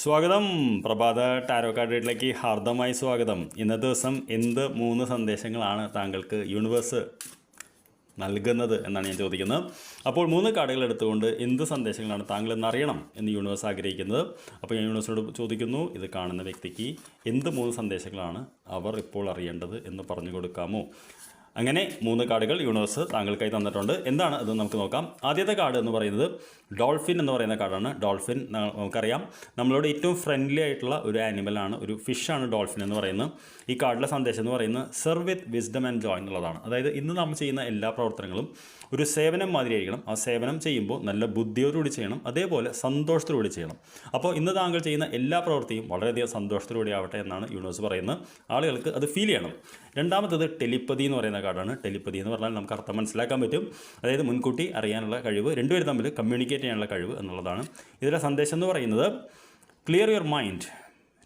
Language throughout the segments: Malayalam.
സ്വാഗതം. പ്രഭാത ടാരോ കാർഡ് റീഡിലേക്ക് ഹാർദമായി സ്വാഗതം. ഇന്നത്തെ ദിവസം എന്ത് 3 സന്ദേശങ്ങളാണ് താങ്കൾക്ക് യൂണിവേഴ്സ് നൽകുന്നത് എന്നാണ് ഞാൻ ചോദിക്കുന്നത്. അപ്പോൾ 3 കാർഡുകൾ എടുത്തുകൊണ്ട് എന്ത് സന്ദേശങ്ങളാണ് താങ്കൾ എന്നറിയണം എന്ന് യൂണിവേഴ്സ് ആഗ്രഹിക്കുന്നത്. അപ്പോൾ ഞാൻ യൂണിവേഴ്സിനോട് ചോദിക്കുന്നു, ഇത് കാണുന്ന വ്യക്തിക്ക് എന്ത് 3 സന്ദേശങ്ങളാണ് അവർ ഇപ്പോൾ അറിയേണ്ടത് എന്ന് പറഞ്ഞു കൊടുക്കാമോ? അങ്ങനെ 3 കാർഡുകൾ യൂണിവേഴ്സ് താങ്കൾക്കായി തന്നിട്ടുണ്ട്. എന്താണ് അത് നമുക്ക് നോക്കാം. ആദ്യത്തെ കാർഡ് എന്ന് പറയുന്നത് ഡോൾഫിൻ എന്ന് പറയുന്ന കാർഡാണ്. ഡോൾഫിൻ നമുക്കറിയാം നമ്മളോട് ഏറ്റവും ഫ്രണ്ട്ലി ആയിട്ടുള്ള ഒരു ആനിമലാണ്, ഒരു ഫിഷാണ് ഡോൾഫിൻ എന്ന് പറയുന്നത്. ഈ കാർഡിലെ സന്ദേശം എന്ന് പറയുന്നത് serve with wisdom and Joy എന്നുള്ളതാണ്. അതായത് ഇന്ന് നമ്മൾ ചെയ്യുന്ന എല്ലാ പ്രവർത്തനങ്ങളും ഒരു സേവനം മാതിരിയായിരിക്കണം. ആ സേവനം ചെയ്യുമ്പോൾ നല്ല ബുദ്ധിയോടുകൂടി ചെയ്യണം, അതേപോലെ സന്തോഷത്തോടുകൂടി ചെയ്യണം. അപ്പോൾ ഇന്ന് താങ്കൾ ചെയ്യുന്ന എല്ലാ പ്രവൃത്തിയും വളരെയധികം സന്തോഷത്തോടുകൂടി ആവട്ടെ എന്നാണ് യൂണിവേഴ്സ് പറയുന്നത്. ആളുകൾക്ക് അത് ഫീൽ ചെയ്യണം. രണ്ടാമത്തത് ടെലിപ്പതി എന്ന് പറയുന്ന കാർഡാണ്. ടെലിപ്പതി എന്ന് പറഞ്ഞാൽ നമുക്ക് അർത്ഥം മനസ്സിലാക്കാൻ പറ്റും. അതായത് മുൻകൂട്ടി അറിയാനുള്ള കഴിവ്, രണ്ടുപേരും തമ്മിൽ കമ്മ്യൂണിക്കേറ്റ് ചെയ്യാനുള്ള കഴിവ് എന്നുള്ളതാണ്. ഇതിലെ സന്ദേശം എന്ന് പറയുന്നത് clear your mind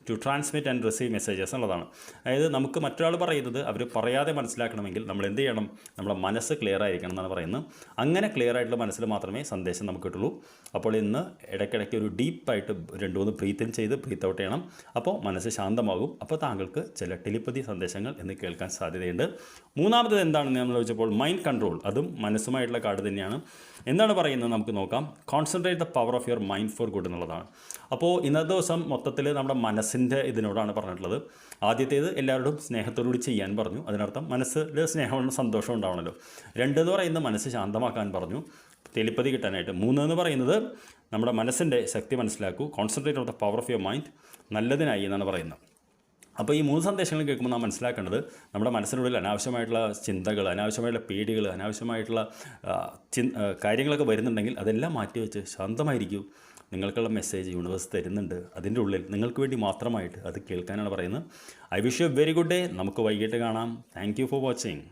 to transmit and receive messages എന്നുള്ളതാണ്. അതായത് നമുക്ക് മറ്റൊരാൾ പറയുന്നത് അവർ പറയാതെ മനസ്സിലാക്കണമെങ്കിൽ നമ്മൾ എന്ത് ചെയ്യണം? നമ്മുടെ മനസ്സ് ക്ലിയർ ആയിരിക്കണം എന്നാണ് പറയുന്നത്. അങ്ങനെ ക്ലിയർ ആയിട്ടുള്ള മനസ്സിൽ മാത്രമേ സന്ദേശം നമുക്ക് കിട്ടുള്ളൂ. അപ്പോൾ ഇന്ന് ഇടയ്ക്കിടയ്ക്ക് ഒരു ഡീപ്പായിട്ട് 2-3 ബ്രീത്ത് ഇൻ ചെയ്ത് ബ്രീത്ത് ഔട്ട് ചെയ്യണം. അപ്പോൾ മനസ്സ് ശാന്തമാകും. അപ്പോൾ താങ്കൾക്ക് ചില ടെലിപ്പതി സന്ദേശങ്ങൾ എന്ന് കേൾക്കാൻ സാധ്യതയുണ്ട്. മൂന്നാമത് എന്താണെന്ന് നമ്മൾ ചോദിച്ചപ്പോൾ മൈൻഡ് കൺട്രോൾ, അതും മനസ്സുമായിട്ടുള്ള കാർഡ് തന്നെയാണ്. എന്താണ് പറയുന്നത് നമുക്ക് നോക്കാം. Concentrate the power of your mind four good എന്നുള്ളതാണ്. അപ്പോൾ ഇന്നത്തെ ദിവസം മൊത്തത്തിൽ നമ്മുടെ മനസ്സിൻ്റെ ഇതിനോടാണ് പറഞ്ഞിട്ടുള്ളത്. ആദ്യത്തേത് എല്ലാവരോടും സ്നേഹത്തോടുകൂടി ചെയ്യാൻ പറഞ്ഞു. അതിനർത്ഥം മനസ്സിൽ സ്നേഹവും സന്തോഷവും ഉണ്ടാവണമല്ലോ. 2 എന്ന് പറയുന്നത് മനസ്സ് ശാന്തമാക്കാൻ പറഞ്ഞു, തെളിപ്പതി കിട്ടാനായിട്ട്. 3 എന്ന് പറയുന്നത് നമ്മുടെ മനസ്സിൻ്റെ ശക്തി മനസ്സിലാക്കൂ, concentrate of the power of your mind, നല്ലതിനായി എന്നാണ് പറയുന്നത്. അപ്പോൾ ഈ 3 സന്ദേശങ്ങൾ കേൾക്കുമ്പോൾ നാം മനസ്സിലാക്കേണ്ടത് നമ്മുടെ മനസ്സിനുള്ളിൽ അനാവശ്യമായിട്ടുള്ള ചിന്തകൾ, അനാവശ്യമായിട്ടുള്ള പേടികൾ, അനാവശ്യമായിട്ടുള്ള കാര്യങ്ങളൊക്കെ വരുന്നുണ്ടെങ്കിൽ അതെല്ലാം മാറ്റിവെച്ച് ശാന്തമായിരിക്കും. നിങ്ങൾക്കുള്ള മെസ്സേജ് യൂണിവേഴ്സ് തരുന്നുണ്ട്. അതിൻ്റെ ഉള്ളിൽ നിങ്ങൾക്ക് വേണ്ടി മാത്രമായിട്ട് അത് കേൾക്കാനാണ് പറയുന്നത്. I wish you A very good day. നമുക്ക് വൈകിട്ട് കാണാം. Thank you for watching.